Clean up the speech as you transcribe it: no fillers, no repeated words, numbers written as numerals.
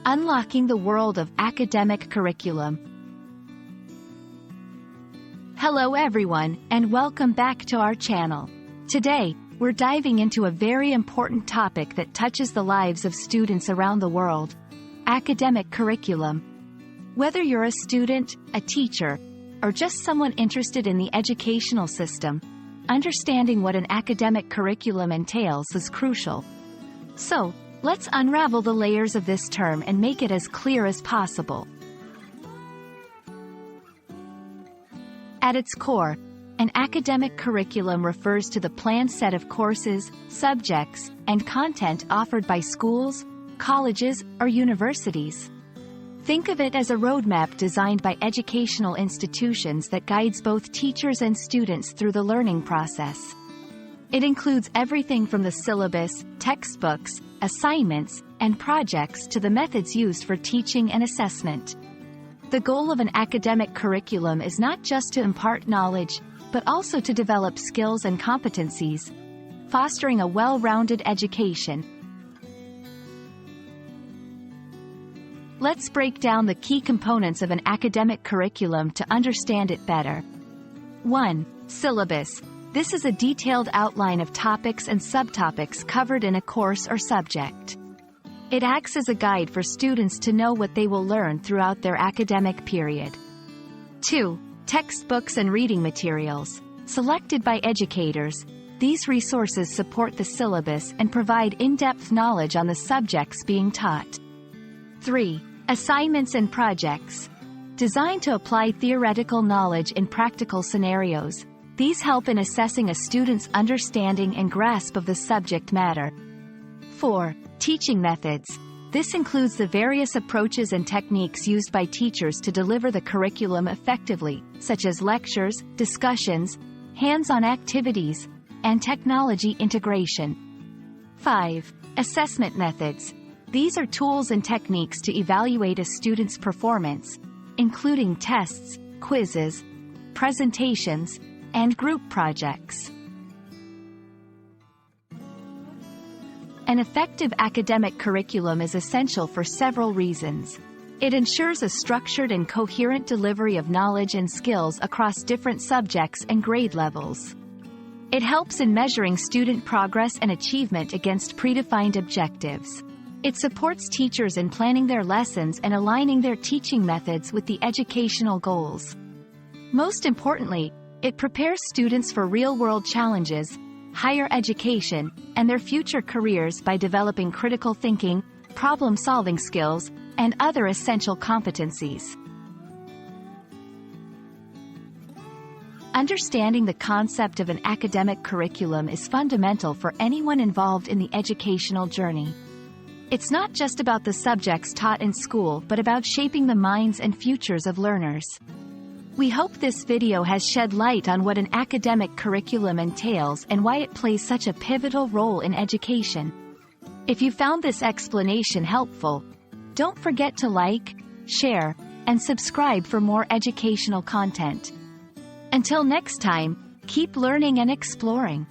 Unlocking the world of academic curriculum. Hello everyone, and welcome back to our channel. Today, we're diving into a very important topic that touches the lives of students around the world: academic curriculum. Whether you're a student, a teacher, or just someone interested in the educational system, understanding what an academic curriculum entails is crucial. So, let's unravel the layers of this term and make it as clear as possible. At its core, an academic curriculum refers to the planned set of courses, subjects, and content offered by schools, colleges, or universities. Think of it as a roadmap designed by educational institutions that guides both teachers and students through the learning process. It includes everything from the syllabus, textbooks, assignments, and projects to the methods used for teaching and assessment. The goal of an academic curriculum is not just to impart knowledge, but also to develop skills and competencies, fostering a well-rounded education. Let's break down the key components of an academic curriculum to understand it better. 1. Syllabus. This is a detailed outline of topics and subtopics covered in a course or subject. It acts as a guide for students to know what they will learn throughout their academic period. 2. Textbooks and reading materials. Selected by educators, these resources support the syllabus and provide in-depth knowledge on the subjects being taught. 3. Assignments and projects. Designed to apply theoretical knowledge in practical scenarios, these help in assessing a student's understanding and grasp of the subject matter. 4. Teaching methods. This includes the various approaches and techniques used by teachers to deliver the curriculum effectively, such as lectures, discussions, hands-on activities, and technology integration. 5. Assessment methods. These are tools and techniques to evaluate a student's performance, including tests, quizzes, presentations, and group projects. An effective academic curriculum is essential for several reasons. It ensures a structured and coherent delivery of knowledge and skills across different subjects and grade levels. It helps in measuring student progress and achievement against predefined objectives. It supports teachers in planning their lessons and aligning their teaching methods with the educational goals. Most importantly, it prepares students for real-world challenges, higher education, and their future careers by developing critical thinking, problem-solving skills, and other essential competencies. Understanding the concept of an academic curriculum is fundamental for anyone involved in the educational journey. It's not just about the subjects taught in school but about shaping the minds and futures of learners. We hope this video has shed light on what an academic curriculum entails and why it plays such a pivotal role in education. If you found this explanation helpful, don't forget to like, share, and subscribe for more educational content. Until next time, keep learning and exploring.